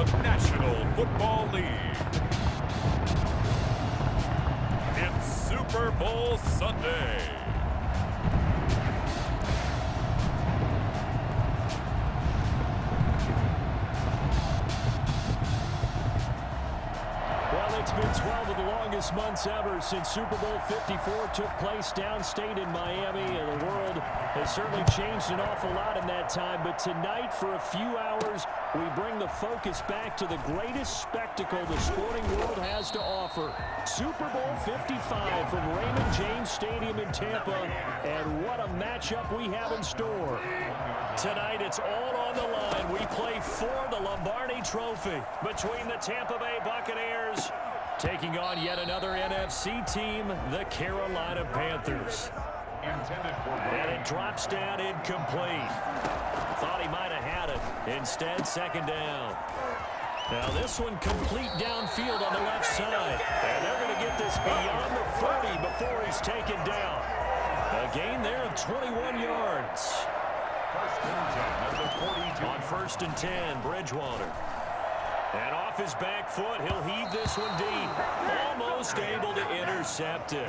the National Football League. It's Super Bowl Sunday. Well, it's been 12 of the longest months ever since Super Bowl 54 took place downstate in Miami, and the world has certainly changed an awful lot in that time. But tonight, for a few hours, we bring the focus back to the greatest spectacle the sporting world has to offer. Super Bowl 55 from Raymond James Stadium in Tampa, and what a matchup we have in store. Tonight, it's all on the line. We play for the Lombardi Trophy between the Tampa Bay Buccaneers taking on yet another NFC team, the Carolina Panthers. And it drops down incomplete. Thought he might have had it. Instead, second down. Now this one complete downfield on the left side. And they're going to get this beyond the 40 before he's taken down. A gain there of 21 yards. On 1st and 10, Bridgewater. And off his back foot, he'll heave this one deep. Almost able to intercept it.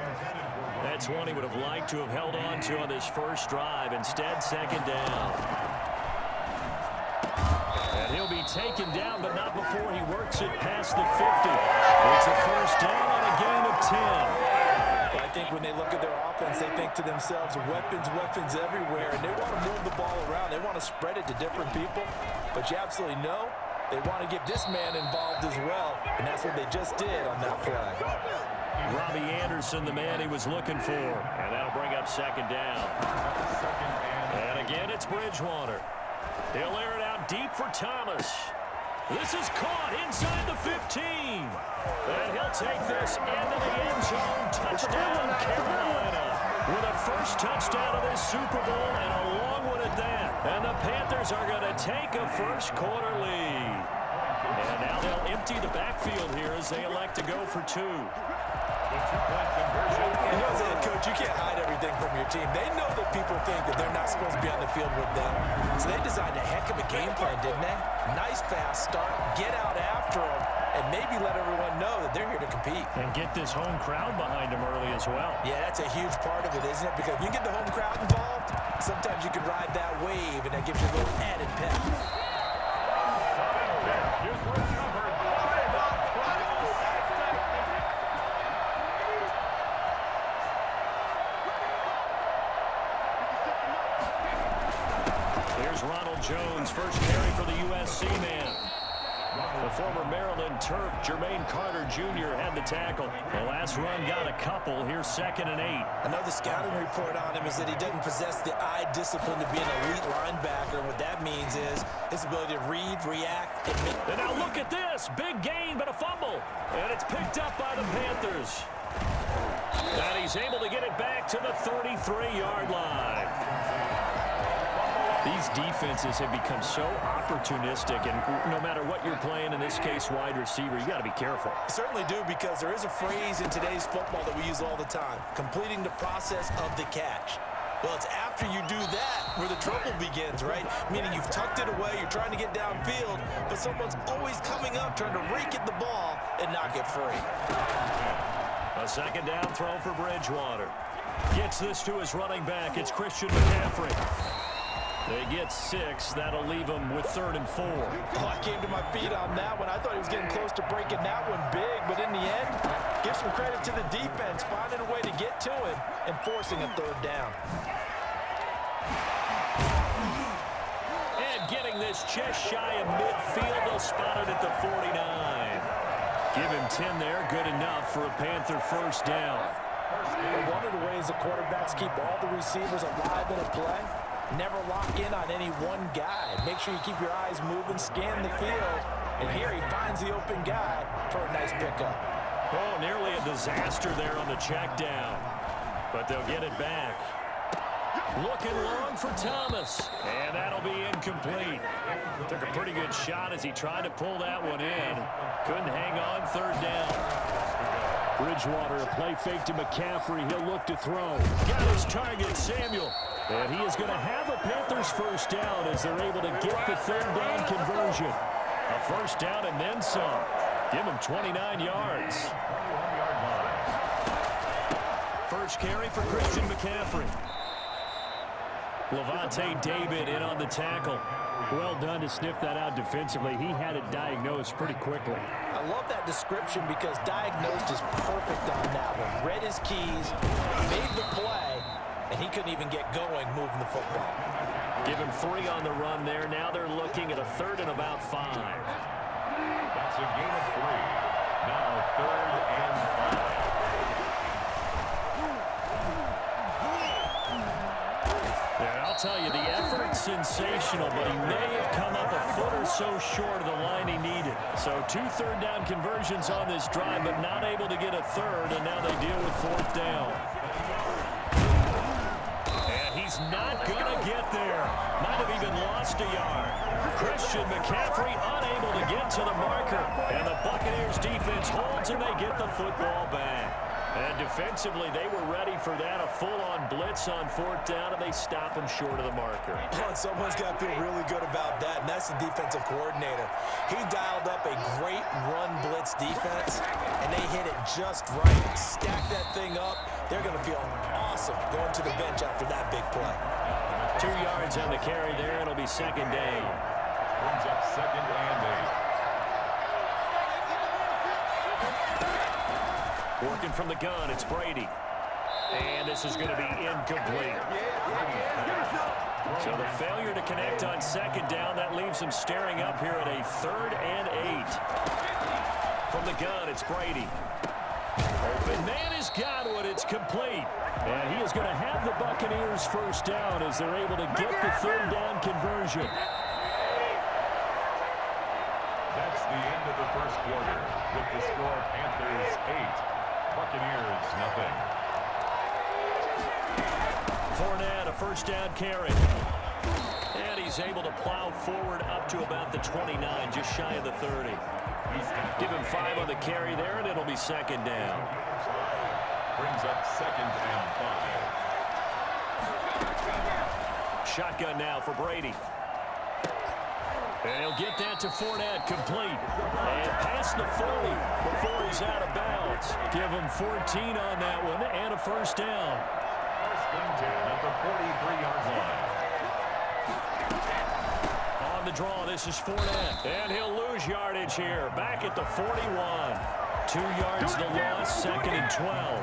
That's one he would have liked to have held on to on this first drive. Instead, second down. And he'll be taken down, but not before he works it past the 50. It's a first down on a gain of 10. I think when they look at their offense, they think to themselves, weapons everywhere, and they want to move the ball around. They want to spread it to different people, but you absolutely know they want to get this man involved as well, and that's what they just did on that play. Robbie Anderson, the man he was looking for, and that'll bring up second down. And again, it's Bridgewater. He'll air it out deep for Thomas. This is caught inside the 15. And he'll take this into the end zone. Touchdown, Carolina. With a first touchdown of this Super Bowl and a long one at that. And the Panthers are going to take a first quarter lead. And now they'll empty the backfield here as they elect to go for two. You know, as a head coach, you can't hide everything from your team. They know that people think that they're not supposed to be on the field with them. So they designed a heck of a game plan, didn't they? Nice fast start, get out after them, and maybe let everyone know that they're here to compete. And get this home crowd behind them early as well. Yeah, that's a huge part of it, isn't it? Because if you get the home crowd involved, sometimes you can ride that wave, and that gives you a little added pep. Ronald Jones, first carry for the USC man. The former Maryland Terp, Jermaine Carter Jr. had the tackle. The last run got a couple. Here's 2nd and 8. I know the scouting report on him is that he doesn't possess the eye discipline to be an elite linebacker. What that means is his ability to read, react, and make... And now look at this. Big gain, but a fumble. And it's picked up by the Panthers. And he's able to get it back to the 33-yard line. These defenses have become so opportunistic, and no matter what you're playing, in this case, wide receiver, you got to be careful. Certainly do, because there is a phrase in today's football that we use all the time, completing the process of the catch. Well, it's after you do that where the trouble begins, right? Meaning you've tucked it away, you're trying to get downfield, but someone's always coming up trying to rake at the ball and knock it free. A second down throw for Bridgewater. Gets this to his running back. It's Christian McCaffrey. They get 6. That'll leave them with 3rd and 4. Oh, I came to my feet on that one. I thought he was getting close to breaking that one big, but in the end, give some credit to the defense, finding a way to get to him and forcing a 3rd down. And getting this just shy of midfield, they'll spot it at the 49. Give him 10 there, good enough for a Panther first down. One of the ways the quarterbacks keep all the receivers alive in a play, never lock in on any one guy. Make sure you keep your eyes moving, scan the field, and here he finds the open guy for a nice pickup. Oh, nearly a disaster there on the check down, but they'll get it back. Looking long for Thomas, and that'll be incomplete. Took a pretty good shot as he tried to pull that one in. Couldn't hang on, 3rd down. Bridgewater, a play fake to McCaffrey. He'll look to throw. Got his target, Samuel. And he is going to have a Panthers first down as they're able to get the 3rd down conversion. A first down and then some. Give him 29 yards. First carry for Christian McCaffrey. Levante David in on the tackle. Well done to sniff that out defensively. He had it diagnosed pretty quickly. I love that description because diagnosed is perfect on that one. Read his keys, made the play, and he couldn't even get going moving the football. Give him 3 on the run there. Now they're looking at a 3rd and about 5. That's a gain of 3. Now 3rd and 5. Yeah, I'll tell you, the effort's sensational, but he may have come up a foot or so short of the line he needed. So 2 third-down conversions on this drive, but not able to get a 3rd, and now they deal with 4th down. And he's not going to get there. Might have even lost a yard. Christian McCaffrey unable to get to the marker, and the Buccaneers defense holds, and they get the football back. And defensively, they were ready for that, a full-on blitz on 4th down, and they stop him short of the marker. Someone's got to feel really good about that, and that's the defensive coordinator. He dialed up a great run blitz defense, and they hit it just right. Stack that thing up. They're going to feel awesome going to the bench after that big play. 2 yards on the carry there. It'll be 2nd down. Brings up 2nd and 8. Working from the gun, it's Brady. And this is going to be incomplete. So the failure to connect on 2nd down, that leaves him staring up here at a 3rd and 8. From the gun, it's Brady. Open man is Godwin. It's complete. And he is going to have the Buccaneers first down as they're able to get the 3rd down conversion. That's the end of the first quarter with the score Panthers 8. Buccaneers, nothing. Fournette, a first down carry. And he's able to plow forward up to about the 29, just shy of the 30. Give him 5 on the carry there, and it'll be 2nd down. Brings up 2nd and 5. Shotgun now for Brady. And he'll get that to Fournette, complete. And past the 40 before he's out of bounds. Give him 14 on that one and a first down. First and 10 at the 43-yard line. On the draw, this is Fournette. And he'll lose yardage here. Back at the 41. 2 yards the loss, 2nd and 12.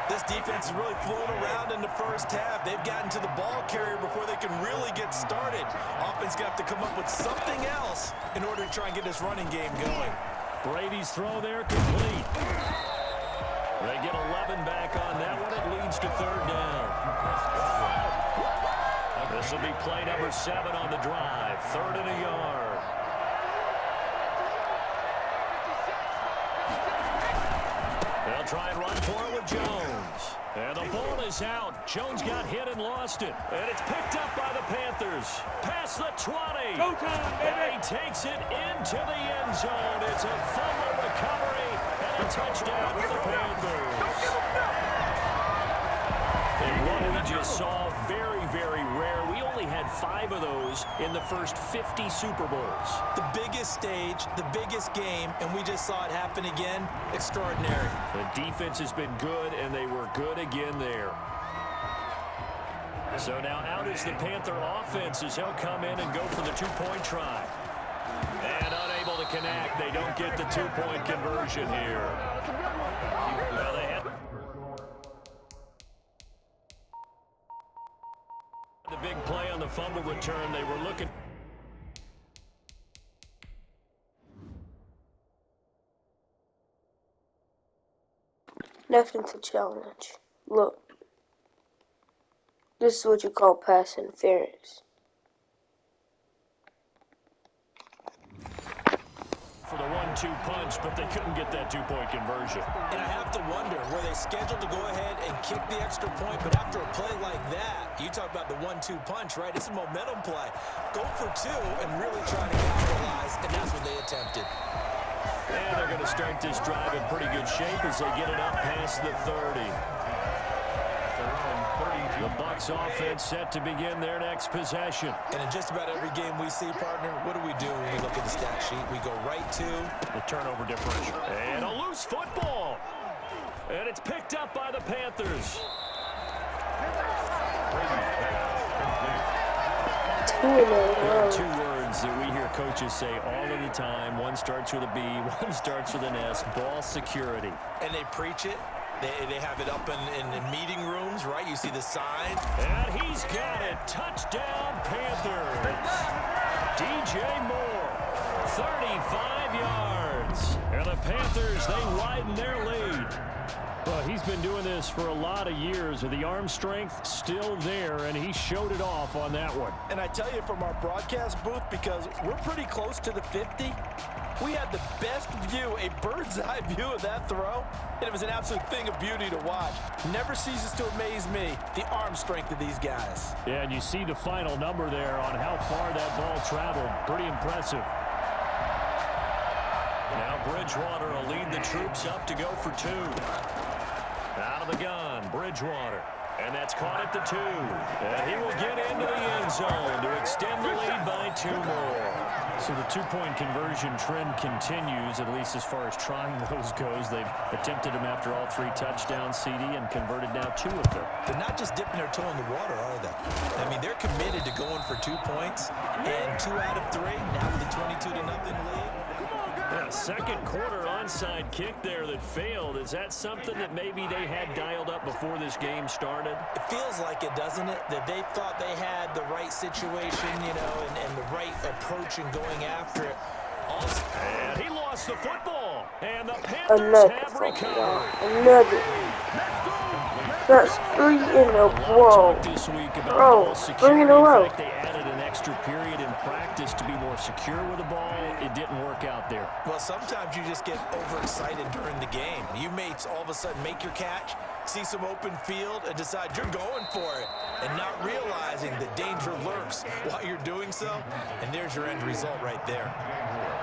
This defense is really flown around in the first half. They've gotten to the ball carrier before they can really get started. Offense got to come up with something else in order to try and get this running game going. Brady's throw there complete. They get 11 back on that one. It leads to 3rd down. This will be play number 7 on the drive. 3rd and a yard. They'll try and run for it with Jones. And the ball is out. Jones got hit and lost it. And it's picked up by the Panthers. Past the 20. Go time, baby. And he takes it into the end zone. It's a fumble recovery and a touchdown for the Panthers. And what we just saw, very, very rare. We only had 5 of those in the first 50 Super Bowls. The biggest stage, the biggest game, and we just saw it happen again. Extraordinary. The defense has been good, and they were good again there. So now out is the Panther offense as they'll come in and go for the 2-point try. And unable to connect. They don't get the 2-point conversion here. Well, they had the big play on the fumble return. They were looking. Nothing to challenge. Look. This is what you call pass interference. For the 1-2 punch, but they couldn't get that 2-point conversion. And I have to wonder, were they scheduled to go ahead and kick the extra point? But after a play like that, you talk about the 1-2 punch, right? It's a momentum play. Go for 2 and really try to capitalize, and that's what they attempted. And they're going to start this drive in pretty good shape as they get it up past the 30. The Bucs offense set to begin their next possession. And in just about every game we see, partner, what do we do when we look at the stat sheet. We go right to the turnover differential. And a loose football. And it's picked up by the Panthers. There are two words that we hear coaches say all of the time. One starts with a B, one starts with an S. Ball security. And they preach it. They have it up in meeting rooms, right? You see the sign. And he's got it. Touchdown, Panthers. DJ Moore, 35 yards. And the Panthers, they widen their lead. Well, he's been doing this for a lot of years with the arm strength still there, and he showed it off on that one. And I tell you, from our broadcast booth, because we're pretty close to the 50, we had the best view, a bird's-eye view of that throw, and it was an absolute thing of beauty to watch. Never ceases to amaze me, the arm strength of these guys. Yeah, and you see the final number there on how far that ball traveled. Pretty impressive. Now Bridgewater will lead the troops up to go for two. Out of the gun, Bridgewater. And that's caught at the 2. And he will get into the end zone to extend the lead by 2 more. So the two-point conversion trend continues, at least as far as trying those goes. They've attempted them after all 3 touchdowns, CD, and converted now 2 of them. They're not just dipping their toe in the water, are they? I mean, they're committed to going for 2 points, and 2 out of 3, now with a 22-0 lead. Yeah, second quarter onside kick there that failed. Is that something that maybe they had dialed up before this game started? It feels like it, doesn't it? That they thought they had the right situation, you know, and the right approach in going after it. And he lost the football. And the Panthers have recovered. Another. That's 3 in a row. Bro, 3 in a row. They added an extra period in practice to be more secure with the ball. It didn't work out there. Well, sometimes you just get overexcited during the game. You may all of a sudden make your catch, see some open field, and decide you're going for it, and not realizing the danger lurks while you're doing so. And there's your end result right there.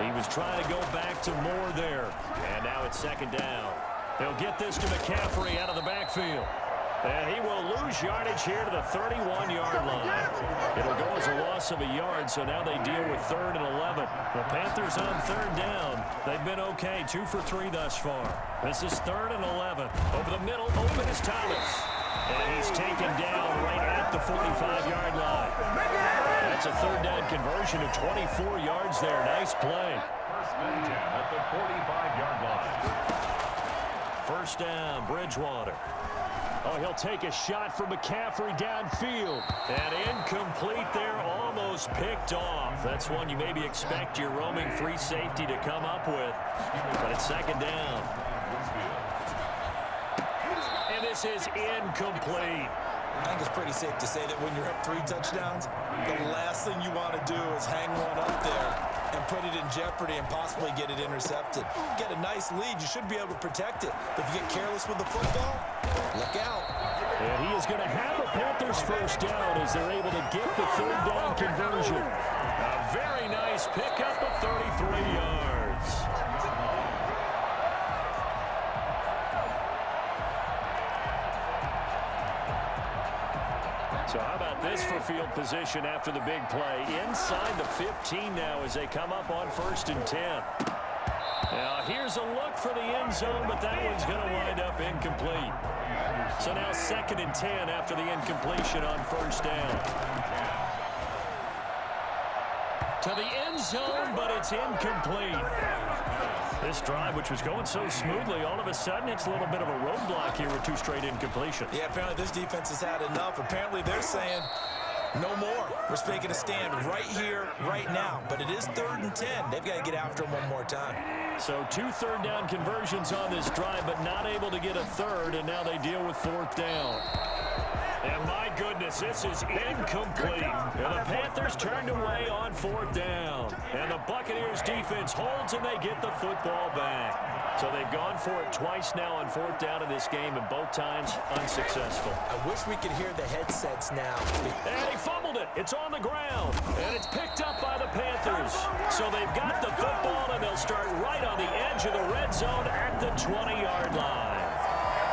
He was trying to go back to Moore there. And now it's second down. They'll get this to McCaffrey out of the backfield. And he will lose yardage here to the 31-yard line. It'll go as a loss of a yard, so now they deal with 3rd and 11. The Panthers on 3rd down. They've been okay, 2 for 3 thus far. This is 3rd and 11. Over the middle, open is Thomas. And he's taken down right at the 45-yard line. That's a 3rd down conversion of 24 yards there. Nice play. First and 10 at the 45-yard line. First down, Bridgewater. Oh, he'll take a shot from McCaffrey downfield. And incomplete there, almost picked off. That's one you maybe expect your roaming free safety to come up with. But it's second down. And this is incomplete. I think it's pretty safe to say that when you're up 3 touchdowns, the last thing you want to do is hang one up there and put it in jeopardy and possibly get it intercepted. Get a nice lead, you should be able to protect it. But if you get careless with the football, look out. And he is going to have a Panthers first down as they're able to get the 3rd down conversion. A very nice pickup of 33 yards. So how about this for field position after the big play? Inside the 15 now as they come up on 1st and 10. Now here's a look for the end zone, but that one's going to wind up incomplete. So now 2nd and 10 after the incompletion on 1st down. To the end zone, but it's incomplete. This drive, which was going so smoothly, all of a sudden it's a little bit of a roadblock here with 2 straight incompletions. Yeah, apparently this defense has had enough. Apparently they're saying no more. We're making a stand right here, right now. But it is 3rd and 10. They've got to get after him one more time. So 2 3rd down conversions on this drive, but not able to get a 3rd, and now they deal with 4th down. And my goodness, this is incomplete. And the Panthers turned away on 4th down. And the Buccaneers defense holds and they get the football back. So they've gone for it twice now on 4th down in this game, and both times unsuccessful. I wish we could hear the headsets now. And he fumbled it. It's on the ground. And it's picked up by the Panthers. So they've got the football, and they'll start right on the edge of the red zone at the 20-yard line.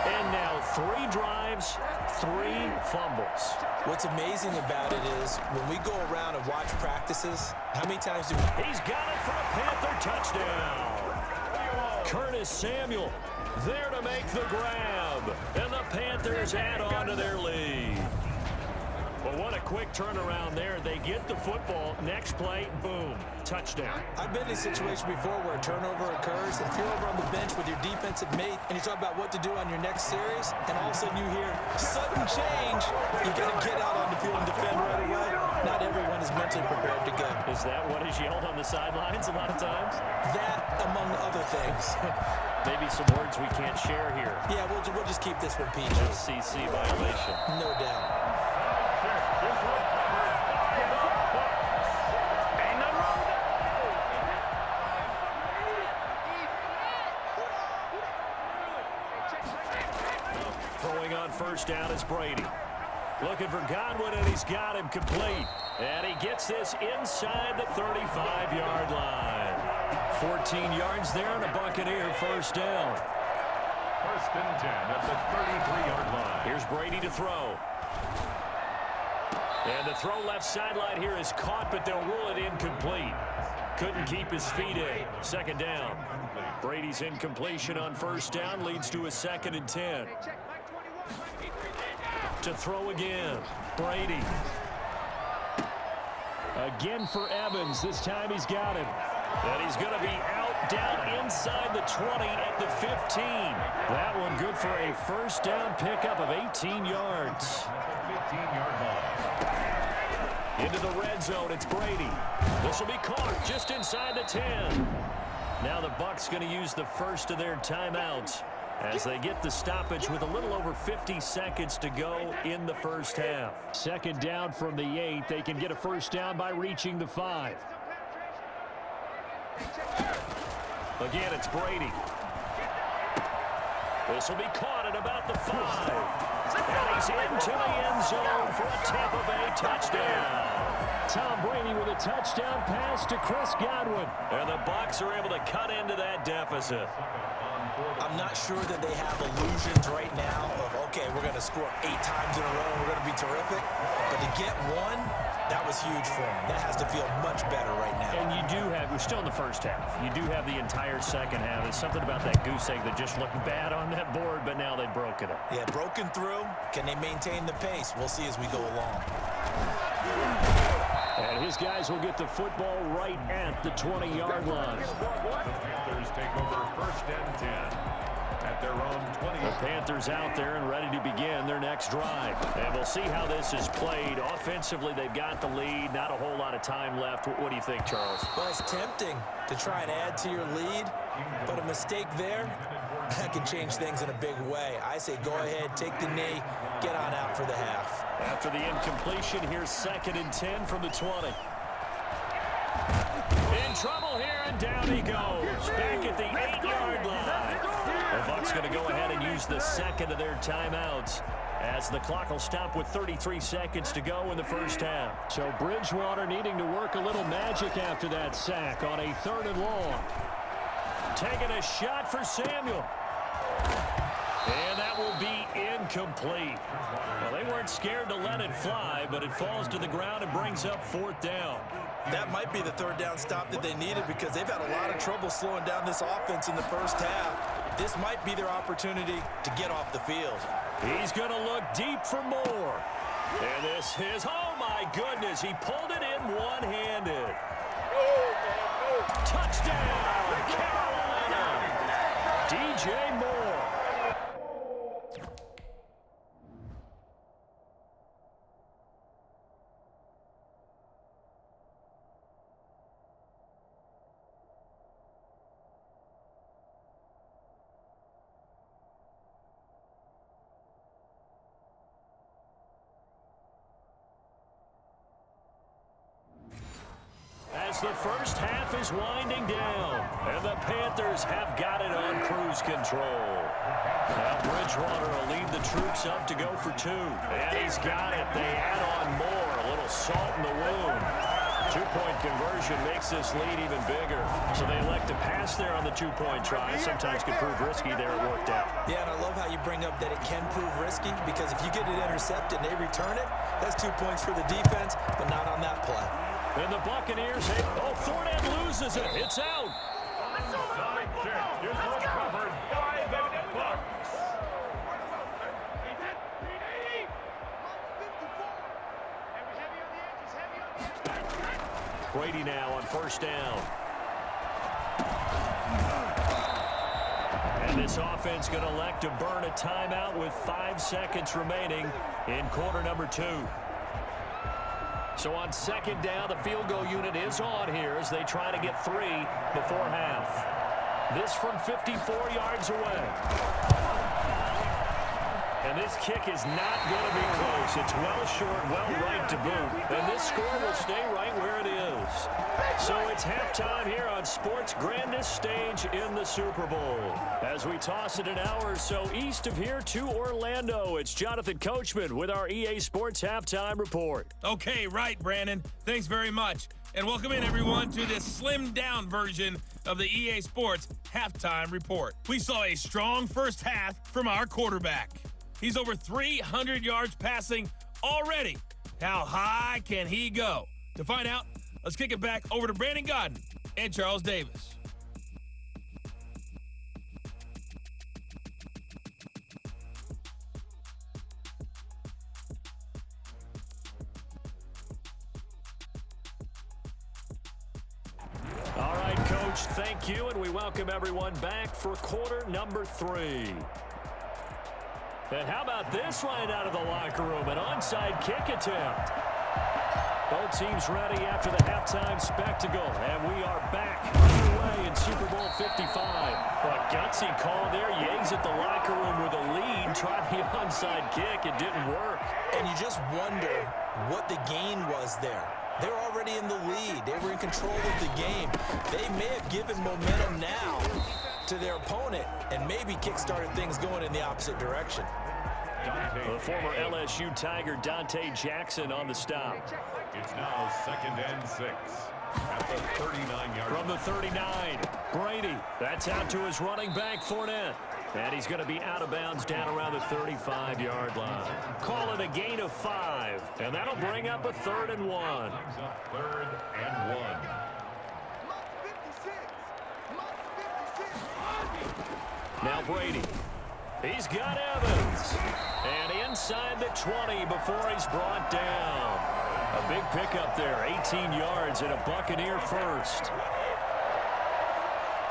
And now 3 drives, 3 fumbles. What's amazing about it is when we go around and watch practices, how many times do we... He's got it for a Panther Curtis Samuel there to make the grab. And the Panthers add on to their lead. But what a quick turnaround there. They get the football. Next play, boom, touchdown. I've been in a situation before where a turnover occurs. If you're over on the bench with your defensive mate and you talk about what to do on your next series, and all of a sudden you hear sudden change, you got to get out on the field and defend right away. Not everyone is mentally prepared to go. Is that what is yelled on the sidelines a lot of times? That, among other things. Maybe some words we can't share here. Yeah, we'll just keep this one PG. FCC violation. No doubt. Throwing on first down is Brady. Looking for Godwin, and he's got him complete. And he gets this inside the 35-yard line. 14 yards there, and a Buccaneer first down. First and 10 at the 33-yard line. Here's Brady to throw. And the throw left sideline here is caught, but they'll rule it incomplete. Couldn't keep his feet in. Second down. Brady's incompletion on first down leads to a 2nd and 10. To throw again. Brady. Again for Evans. This time he's got him. And he's going to be out down inside the 20 at the 15. That one good for a first down pickup of 18 yards. 15-yard line. Into the red zone, it's Brady. This will be caught just inside the 10. Now the Bucs going to use the first of their timeouts as they get the stoppage with a little over 50 seconds to go in the first half. Second down from the 8. They can get a first down by reaching the 5. Again, it's Brady. This will be caught at about the 5. And he's into the end zone for a Tampa Bay touchdown. Tom Brady with a touchdown pass to Chris Godwin. And the Bucs are able to cut into that deficit. I'm not sure that they have illusions right now of, okay, we're going to score 8 times in a row and we're going to be terrific. But to get one, that was huge for them. That has to feel much better right now. And you do have, we're still in the first half. You do have the entire second half. There's something about that goose egg that just looked bad on that board, but now they've broken it. Yeah, broken through. Can they maintain the pace? We'll see as we go along. And his guys will get the football right at the 20-yard line. The Panthers take over first and 10 at their own 20. The Panthers out there and ready to begin their next drive. And we'll see how this is played. Offensively, they've got the lead. Not a whole lot of time left. What do you think, Charles? Well, it's tempting to try and add to your lead, but a mistake there, that can change things in a big way. I say go ahead, take the knee, get on out for the half. After the incompletion, here's 2nd and 10 from the 20. In trouble here, and down he goes. Back at the 8-yard line. The Bucs going to go ahead and use the second of their timeouts as the clock will stop with 33 seconds to go in the first half. So Bridgewater needing to work a little magic after that sack on a 3rd and long. Taking a shot for Samuel. And that will be incomplete. Well, they weren't scared to let it fly, but it falls to the ground and brings up 4th down. That might be the 3rd down stop that they needed because they've had a lot of trouble slowing down this offense in the first half. This might be their opportunity to get off the field. He's going to look deep for more. And this is, oh my goodness, he pulled it in one-handed. Touchdown, Carolina. DJ Moore. As the first half is winding down, and the Panthers have got it on cruise control. Now Bridgewater will lead the troops up to go for 2. And he's got it. They add on more. A little salt in the wound. 2-point conversion makes this lead even bigger. So they elect to pass there on the 2-point try. Sometimes could prove risky there. It worked out. Yeah, and I love how you bring up that it can prove risky because if you get it intercepted and they return it, that's 2 points for the defense, but not on that play. And the Buccaneers, Fournette loses it. It's out. Side kick is recovered. Brady now on first down. And this offense going to elect to burn a timeout with 5 seconds remaining in quarter number 2. So on second down, the field goal unit is on here as they try to get 3 before half. This from 54 yards away. And this kick is not going to be close. It's well short, well right to boot. And this score will stay right where it is. So it's halftime here on sports' grandest stage in the Super Bowl. As we toss it an hour or so east of here to Orlando, it's Jonathan Coachman with our EA Sports Halftime Report. Okay, right, Brandon. Thanks very much. And welcome in, everyone, to this slimmed-down version of the EA Sports Halftime Report. We saw a strong first half from our quarterback. He's over 300 yards passing already. How high can he go? To find out, let's kick it back over to Brandon Godden and Charles Davis. All right, Coach, thank you, and we welcome everyone back for quarter number 3. And how about this line out of the locker room? An onside kick attempt. Both teams ready after the halftime spectacle. And we are back underway in Super Bowl 55. A gutsy call there. Yates at the locker room with a lead. Tried the onside kick. It didn't work. And you just wonder what the gain was there. They're already in the lead. They were in control of the game. They may have given momentum now to their opponent and maybe kick-started things going in the opposite direction. The former LSU Tiger Dante Jackson on the stop. It's now 2nd and 6 at the 39-yard line. From the 39, Brady. That's out to his running back, Fournette. And he's going to be out of bounds down around the 35-yard line. Call it a gain of 5. And that'll bring up a 3rd and 1. Brings up 3rd and 1. Now Brady. He's got Evans. And inside the 20 before he's brought down. A big pickup there, 18 yards and a Buccaneer first.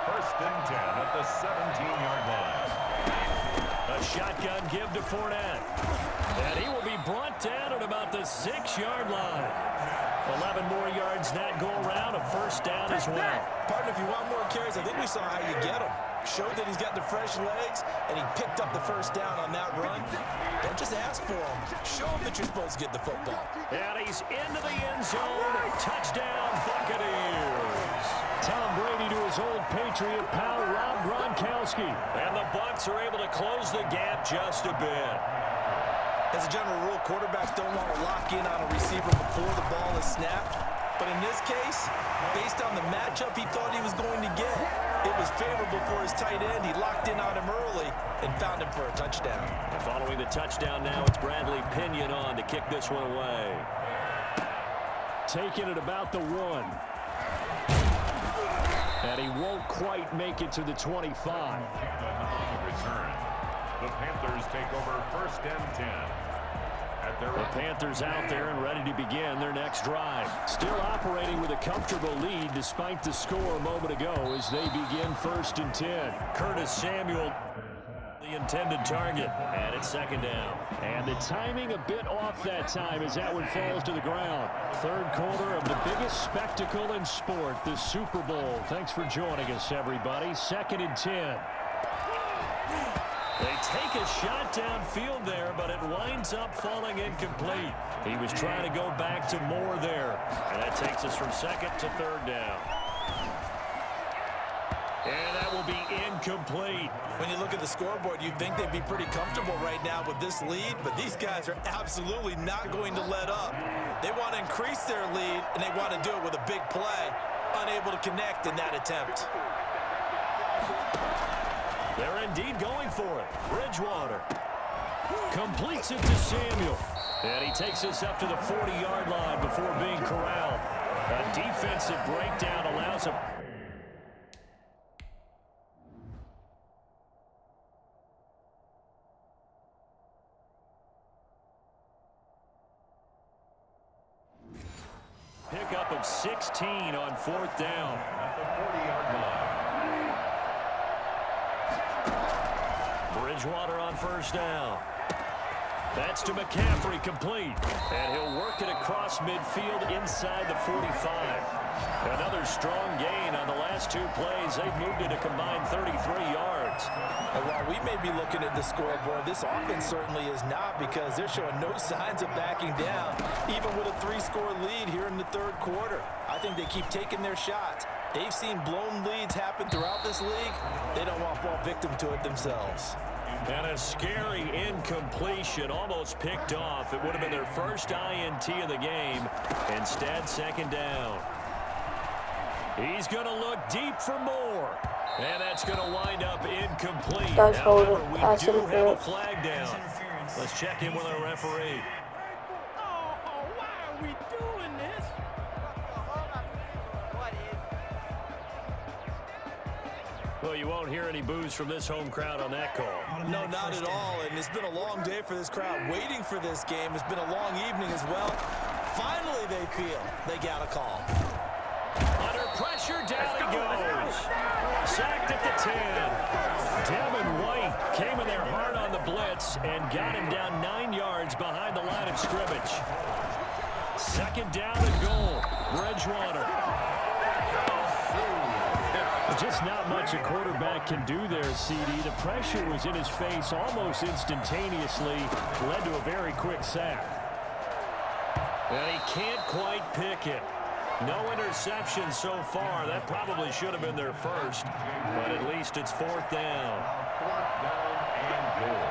1st and 10 at the 17-yard line. A shotgun give to Fournette. And he will be brought down at about the 6-yard line. 11 more yards that go around, a first down as well. Partner, if you want more carries, I think we saw how you get them. Showed that he's got the fresh legs, and he picked up the first down on that run. Don't just ask for him. Show him that you're supposed to get the football. And he's into the end zone. Touchdown, Buccaneers. Tom Brady to his old Patriot pal, Rob Gronkowski. And the Bucs are able to close the gap just a bit. As a general rule, quarterbacks don't want to lock in on a receiver before the ball is snapped. But in this case, based on the matchup he thought he was going to get, it was favorable for his tight end. He locked in on him early and found him for a touchdown. And following the touchdown now, it's Bradley Pinion on to kick this one away. Taking it about the 1. And he won't quite make it to the 25. Return. The Panthers take over 1st and 10. The Panthers out there and ready to begin their next drive. Still operating with a comfortable lead despite the score a moment ago as they begin 1st and 10. Curtis Samuel, the intended target, and it's 2nd down. And the timing a bit off that time as that one falls to the ground. 3rd quarter of the biggest spectacle in sport, the Super Bowl. Thanks for joining us, everybody. 2nd and 10. They take a shot downfield there, but it winds up falling incomplete. He was trying to go back to more there. And that takes us from 2nd to 3rd down. And that will be incomplete. When you look at the scoreboard, you'd think they'd be pretty comfortable right now with this lead, but these guys are absolutely not going to let up. They want to increase their lead, and they want to do it with a big play. Unable to connect in that attempt. They're indeed going for it. Bridgewater completes it to Samuel. And he takes us up to the 40-yard line before being corralled. A defensive breakdown allows him. Pick up a of 16 on 4th down. At the 40-yard line. Bridgewater on 1st down. That's to McCaffrey, complete. And he'll work it across midfield inside the 45. Another strong gain on the last 2 plays. They've moved it a combined 33 yards. And while we may be looking at the scoreboard, this offense certainly is not, because they're showing no signs of backing down, even with a 3-score lead here in the 3rd quarter. I think they keep taking their shots. They've seen blown leads happen throughout this league. They don't want to fall victim to it themselves. And a scary incompletion, almost picked off. It would have been their first INT of the game. Instead, 2nd down. He's going to look deep for more. And that's going to wind up incomplete. However, we do have a flag down. Let's check in with our referee. Why are we doing this? Well, you won't hear any boos from this home crowd on that call. No, not at all. And it's been a long day for this crowd waiting for this game. It's been a long evening as well. Finally, they feel they got a call. Under pressure, down he goes. Sacked at the 10. Devin White came in there hard on the blitz and got him down 9 yards behind the line of scrimmage. 2nd down and goal. Bridgewater. Just not much a quarterback can do there, CD. The pressure was in his face almost instantaneously. Led to a very quick sack. And he can't quite pick it. No interception so far. That probably should have been their first. But at least it's 4th down. 4th down and goal.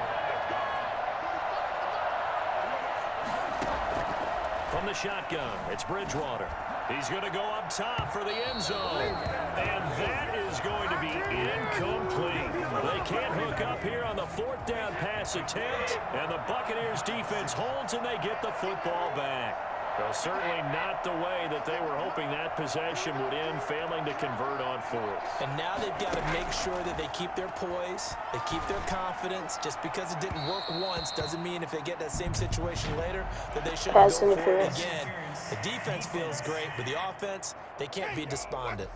From the shotgun, it's Bridgewater. He's going to go up top for the end zone. And that is going to be incomplete. They can't hook up here on the 4th down pass attempt. And the Buccaneers defense holds and they get the football back. Well, certainly not the way that they were hoping that possession would end, failing to convert on 4th. And now they've got to make sure that they keep their poise, they keep their confidence. Just because it didn't work once doesn't mean if they get that same situation later that they shouldn't go for it again. The defense feels great, but the offense, they can't be despondent.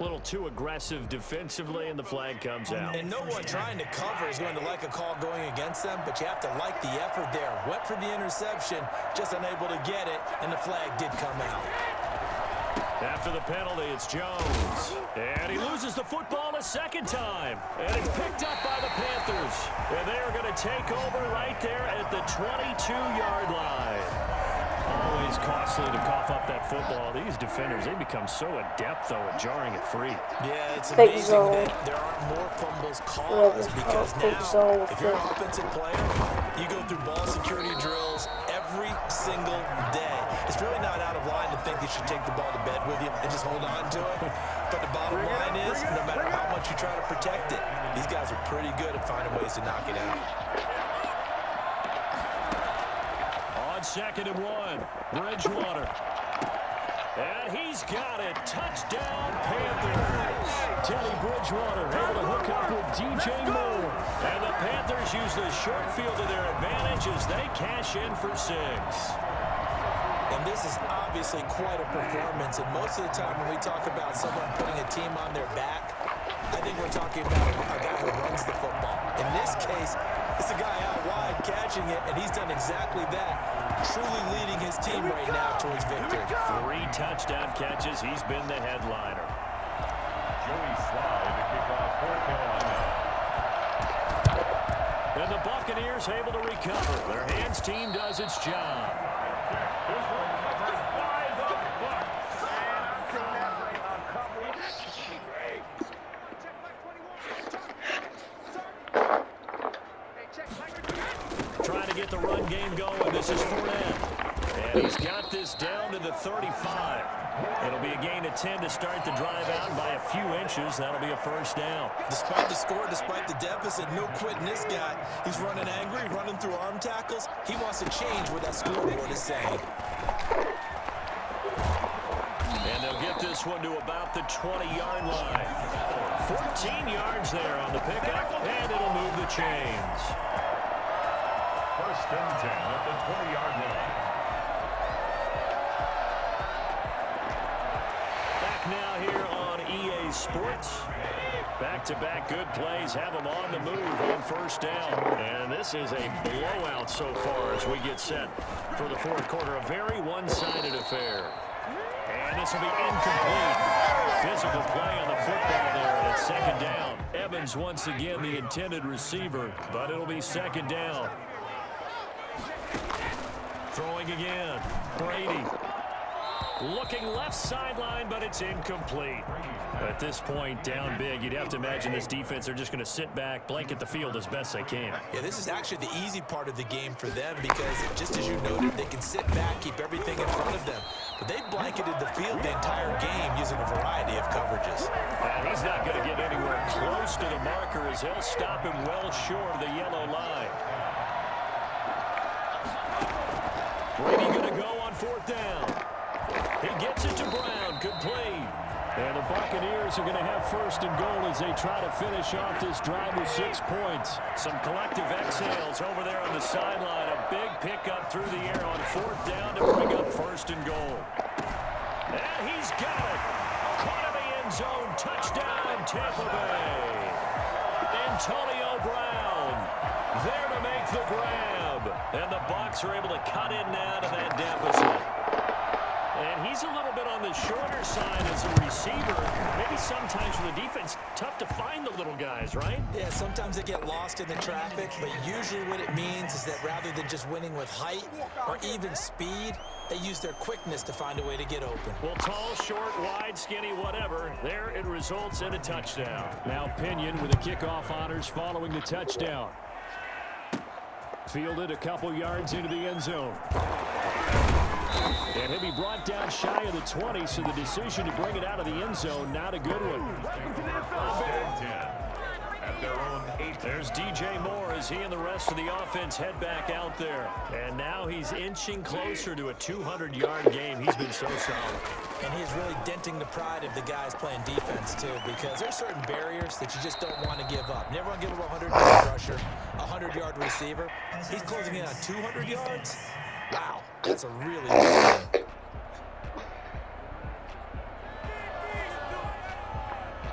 A little too aggressive defensively, and the flag comes out. And no one trying to cover is going to like a call going against them, but you have to like the effort there. Went for the interception, just unable to get it, and the flag did come out. After the penalty, it's Jones. And he loses the football a 2nd time. And it's picked up by the Panthers. And they are going to take over right there at the 22-yard line. Always costly to cough up that football. These defenders, they become so adept, though, at jarring it free. Yeah, it's amazing that there aren't more fumbles caused, because now, if you're an offensive player, you go through ball security drills every single day. It's really not out of line to think you should take the ball to bed with you and just hold on to it. But the bottom line is, no matter how much you try to protect it, these guys are pretty good at finding ways to knock it out. 2nd and 1, Bridgewater. And he's got it. Touchdown, Panthers. Teddy Bridgewater able to hook up with DJ Moore. And the Panthers use the short field to their advantage as they cash in for 6. And this is obviously quite a performance. And most of the time when we talk about someone putting a team on their back, I think we're talking about a guy who runs the football. In this case, it's a guy out wide catching it, and he's done exactly that, truly leading his team right now towards victory. 3 touchdown catches. He's been the headliner. Joey Slye to kick off for Carolina. And the Buccaneers able to recover. Their hands team does its job. Trying to get the run game going. This is Fournette. And he's got this down to the 35. It'll be a gain of 10 to start the drive out, and by a few inches, that'll be a 1st down. Despite the score, despite the deficit, no quitting this guy. He's running angry, running through arm tackles. He wants to change what that scoreboard is saying. And they'll get this one to about the 20-yard line. 14 yards there on the pickup, and it'll move the chains. 1st and 10 at the 20-yard line. back now here on EA Sports. Back-to-back good plays have them on the move on first down. And this is a blowout so far as we get set for the fourth quarter. A very one-sided affair. And this will be incomplete. Physical play on the football there, and it's second down. Evans once again the intended receiver, but it'll be second down. Throwing again. Brady. Looking left sideline, but it's incomplete. At this point, down big, you'd have to imagine this defense are just going to sit back, blanket the field as best they can. Yeah, this is actually the easy part of the game for them because, just as you noted, they can sit back, keep everything in front of them. But they've blanketed the field the entire game using a variety of coverages. And he's not going to get anywhere close to the marker as he'll stop him well short of the yellow line. Brady going to go on fourth down. He gets it to Brown, complete. And the Buccaneers are going to have first and goal as they try to finish off this drive with 6 points. Some collective exhales over there on the sideline. A big pickup through the air on fourth down to bring up first and goal. And he's got it. Caught in the end zone. Touchdown, Tampa Bay. Antonio Brown there to make the grab. And the Bucs are able to cut in now to that deficit. And he's a little bit on the shorter side as a receiver. Maybe sometimes for the defense, tough to find the little guys, right? Yeah, sometimes they get lost in the traffic, but usually what it means is that rather than just winning with height or even speed, they use their quickness to find a way to get open. Well, tall, short, wide, skinny, whatever, there it results in a touchdown. Now Pinion with the kickoff honors following the touchdown. Fielded a couple yards into the end zone. And he'll be brought down shy of the 20, so the decision to bring it out of the end zone, not a good one. At their own 8. There's DJ Moore as he and the rest of the offense head back out there. And now he's inching closer to a 200-yard game. He's been so solid. And he's really denting the pride of the guys playing defense, too, because there's certain barriers that you just don't want to give up. Never want to give up a 100-yard rusher, a 100-yard receiver. He's closing in on 200 yards. Wow, that's a really good game.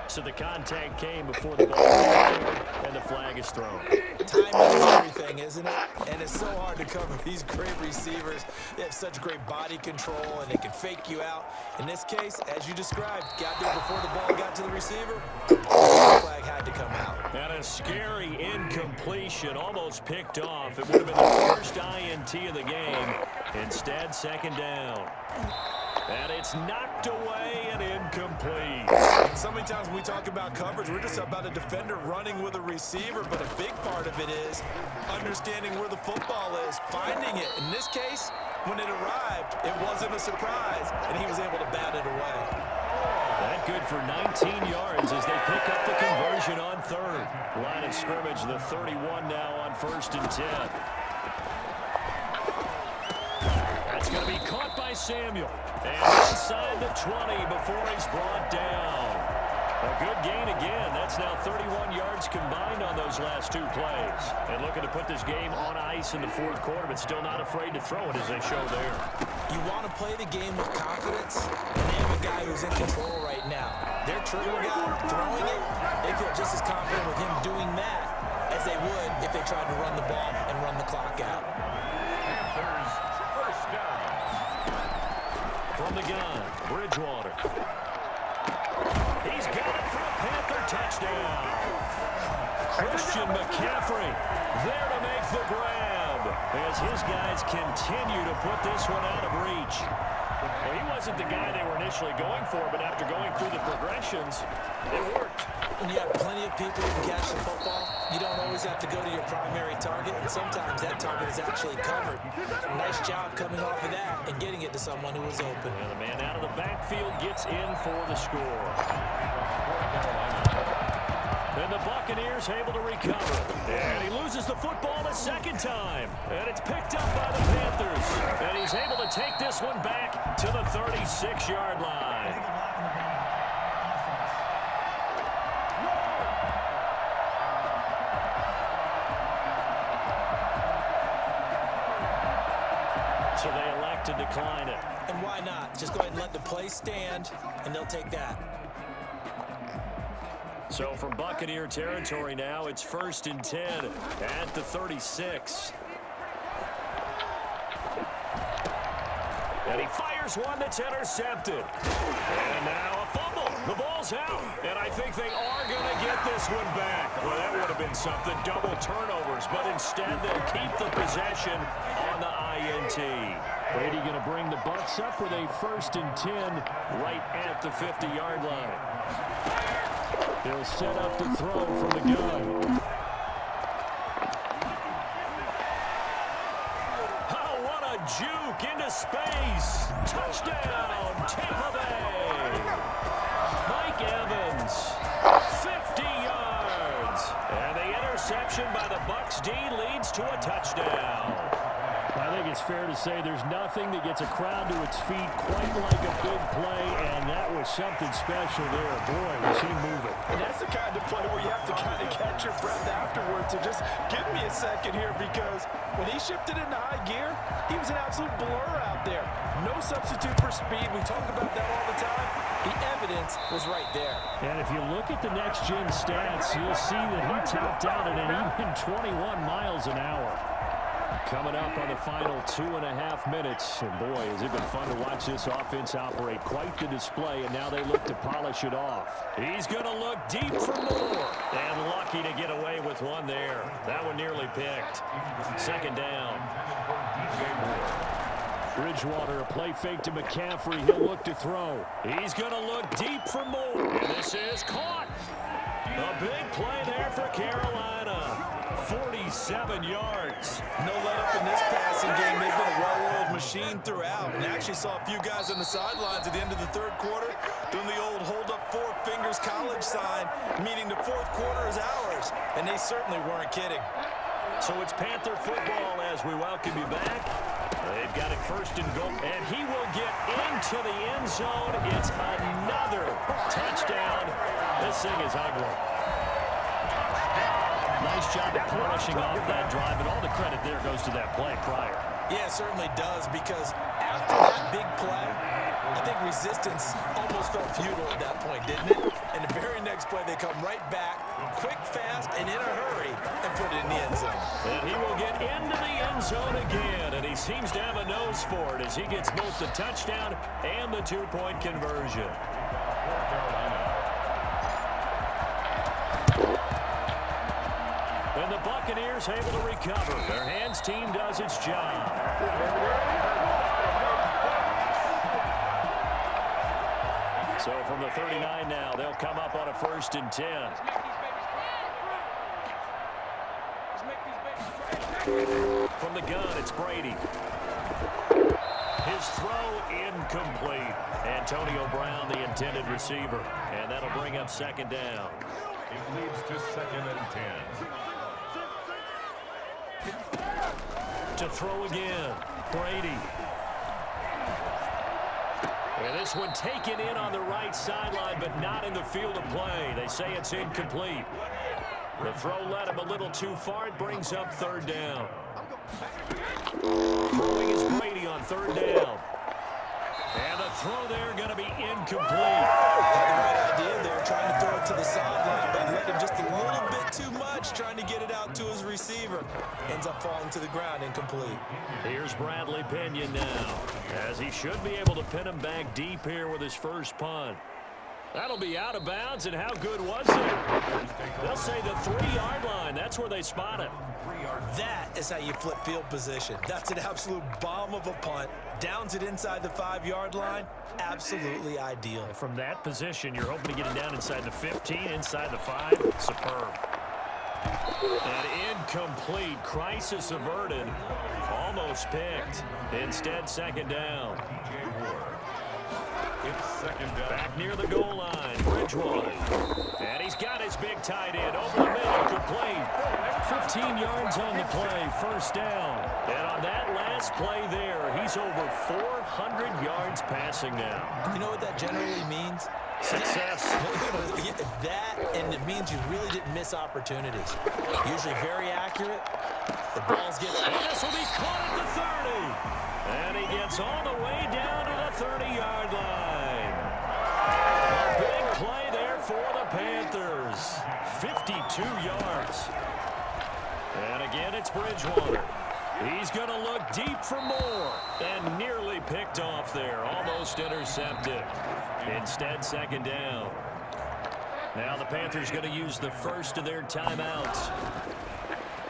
So the contact came before the ball and the flag is thrown. Timing is everything, isn't it? And it's so hard to cover these great receivers. They have such great body control, and they can fake you out. In this case, as you described, got there before the ball got to the receiver. The flag had to come out. And a scary incompletion, almost picked off. It would have been the first INT of the game. Instead, second down. And it's knocked away and incomplete. So many times when we talk about coverage, we're just about a defender running with a receiver, but a big part of it is understanding where the football is, finding it. In this case, when it arrived, it wasn't a surprise, and he was able to bat it away. That good for 19 yards as they pick up the conversion on third. Line of scrimmage, the 31 now on first and 10. That's going to be caught by Samuel. And inside the 20 before he's brought down. A good gain again. That's now 31 yards combined on those last two plays. And looking to put this game on ice in the fourth quarter, but still not afraid to throw it as they show there. You want to play the game with confidence, and they have a guy who's in control right now. Their trigger guy throwing it, they feel just as confident with him doing that as they would if they tried to run the ball and run the clock out. Panthers first down. From the gun, Bridgewater. He's got it for a Panther touchdown. Christian McCaffrey there to make the grab as his guys continue to put this one out of reach. Well, he wasn't the guy they were initially going for, but after going through the progressions, it worked. When you have plenty of people who can catch the football, you don't always have to go to your primary target, and sometimes that target is actually covered. Nice job coming off of that and getting it to someone who was open. And the man out of the backfield gets in for the score. And the Buccaneers able to recover. And he loses the football a second time. And it's picked up by the Panthers. And he's able to take this one back to the 36-yard line. So they elect to decline it. And why not? Just go ahead and let the play stand. and they'll take that. So from Buccaneer territory now, it's 1st and 10 at the 36. And he fires one that's intercepted. And now a fumble. The ball's out. And I think they are going to get this one back. Well, that would have been something. Double turnovers. But instead, they'll keep the possession on the INT. Brady going to bring the Bucs up with a 1st and 10 right at the 50-yard line. They'll set up to throw from the gun. Juke into space. Touchdown, Tampa Bay. Mike Evans, 50 yards. And the interception by the Bucs D leads to a touchdown. I think it's fair to say there's nothing that gets a crowd to its feet quite like a big play, and that was something special there. Boy, was he moving. And that's the kind of play where you have to kind of catch your breath afterwards. So just give me a second here, because when he shifted into high gear, he was an absolute blur out there. No substitute for speed. We talk about that all the time. The evidence was right there. And if you look at the next-gen stats, you'll see that he topped out at an even 21 miles an hour. Coming up on the final 2.5 minutes. And boy, has it been fun to watch this offense operate. Quite the display, and now they look to polish it off. He's going to look deep for more. And lucky to get away with one there. That one nearly picked. 2nd down. Bridgewater, a play fake to McCaffrey. He'll look to throw. He's going to look deep for more. And this is caught. A big play there for Carolina. 47 yards. No let-up in this passing game. They've been a well-oiled machine throughout. And actually saw a few guys on the sidelines at the end of the 3rd quarter doing the old hold-up 4 fingers college sign, meaning the 4th quarter is ours. And they certainly weren't kidding. So it's Panther football as we welcome you back. They've got it 1st and goal. And he will get into the end zone. It's another touchdown. This thing is ugly. Nice job of polishing off that drive, and all the credit there goes to that play prior. Yeah, it certainly does, because after that big play, I think resistance almost felt futile at that point, didn't it? And the very next play, they come right back, quick, fast, and in a hurry, and put it in the end zone. And he will get into the end zone again, and he seems to have a nose for it as he gets both the touchdown and the 2-point conversion. And the Buccaneers able to recover. Their hands team does its job. So from the 39 now, they'll come up on a 1st and 10. From the gun, it's Brady. His throw incomplete. Antonio Brown, the intended receiver. And that'll bring up 2nd down. It leads to 2nd and 10. To throw again, Brady. And this one taken in on the right sideline, but not in the field of play. They say it's incomplete. The throw led him a little too far. It brings up 3rd down. Throwing is Brady on 3rd down. And the throw there going to be incomplete. Had the right idea there, trying to throw it to the sideline, but he let him just a little bit too much, trying to get it out to his receiver. Ends up falling to the ground, incomplete. Here's Bradley Pinion now, as he should be able to pin him back deep here with his first punt. That'll be out of bounds, and how good was it? They'll say the 3-yard line. That's where they spot it. That is how you flip field position. That's an absolute bomb of a punt. Downs it inside the 5-yard line. Absolutely ideal. From that position, you're hoping to get it down inside the 15, inside the 5. Superb. And incomplete. Crisis averted. Almost picked. Instead, 2nd down. It's 2nd down. Back near the goal line, Bridgewater. And he's got his big tight end over the middle, complete. 15 yards on the play, 1st down. And on that last play there, he's over 400 yards passing now. You know what that generally means? Success. That, and it means you really didn't miss opportunities. Usually very accurate. The balls get... And this will be caught at the 30. And he gets all the way down to the 30-yard line. it's Bridgewater. He's going to look deep for more. And nearly picked off there. Almost intercepted. Instead, second down. Now the Panthers going to use the first of their timeouts.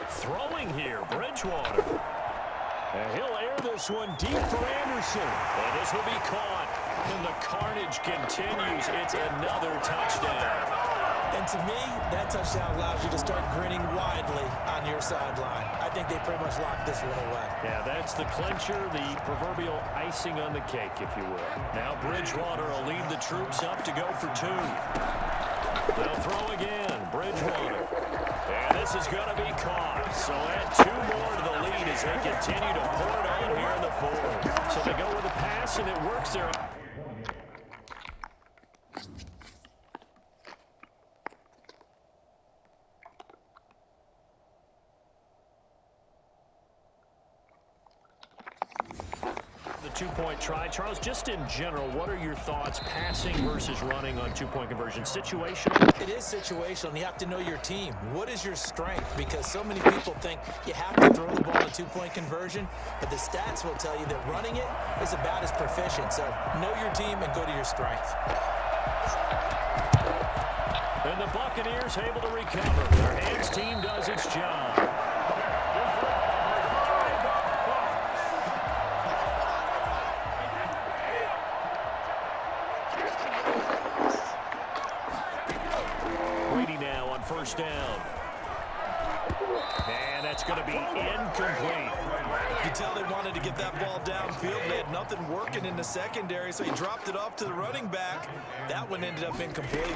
Throwing here, Bridgewater. And he'll air this one deep for Anderson. And this will be caught. And the carnage continues. It's another touchdown. And to me, that touchdown allows you to start grinning widely on your sideline. I think they pretty much locked this one away. Yeah, that's the clincher, the proverbial icing on the cake, if you will. Now Bridgewater will lead the troops up to go for two. They'll throw again. Bridgewater. And this is going to be caught. So add two more to the lead as they continue to pour it on here in the fourth. So they go with a pass, and it works there. Two-point try. Charles, just in general, what are your thoughts passing versus running on two-point conversion? Situational? It is situational, and you have to know your team. What is your strength? Because so many people think you have to throw the ball in a two-point conversion, but the stats will tell you that running it is about as proficient. So know your team and go to your strength. And the Buccaneers able to recover. Their hands team does its job. First down. And that's going to be incomplete. You can tell they wanted to get that ball downfield. They had nothing working in the secondary, so he dropped it off to the running back. That one ended up incomplete.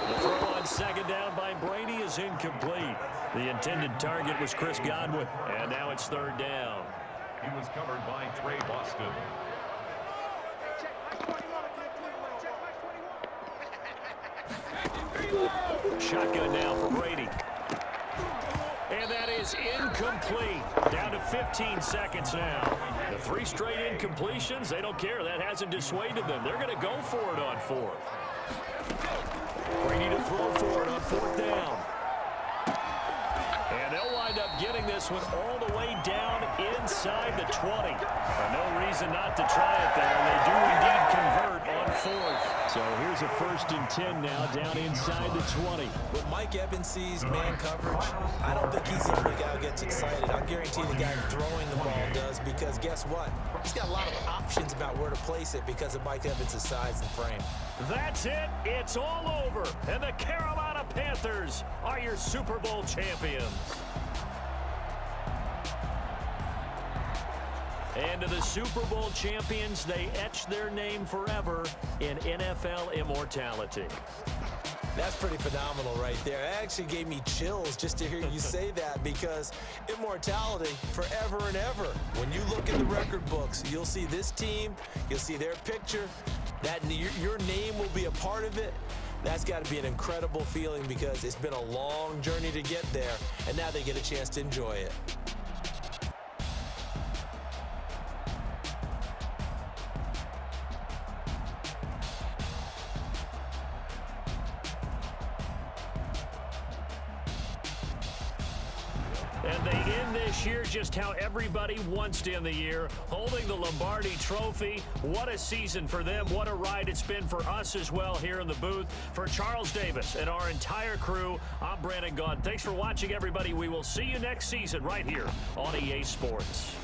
The throw on second down by Brady is incomplete. The intended target was Chris Godwin, and now it's third down. He was covered by Trey Boston. Shotgun now for Brady. And that is incomplete. Down to 15 seconds now. The three straight incompletions, they don't care. That hasn't dissuaded them. They're going to go for it on fourth. Brady to throw for it on fourth down. And they'll wind up getting this one all the way down inside the 20. No reason not to try it there. And they do indeed convert on fourth. So here's a 1st and 10 now down inside the 20. When Mike Evans sees man coverage, I don't think he's the only guy who gets excited. I'll guarantee the guy throwing the ball does, because guess what? He's got a lot of options about where to place it because of Mike Evans' size and frame. That's it. It's all over. And the Carolina Panthers are your Super Bowl champions. And to the Super Bowl champions, they etch their name forever in NFL immortality. That's pretty phenomenal right there. It actually gave me chills just to hear you say that, because immortality forever and ever. When you look in the record books, you'll see this team, you'll see their picture, that your name will be a part of it. That's got to be an incredible feeling, because it's been a long journey to get there, and now they get a chance to enjoy it. And they end this year just how everybody wants to end the year, holding the Lombardi Trophy. What a season for them. What a ride it's been for us as well here in the booth. For Charles Davis and our entire crew, I'm Brandon Gaudin. Thanks for watching, everybody. We will see you next season right here on EA Sports.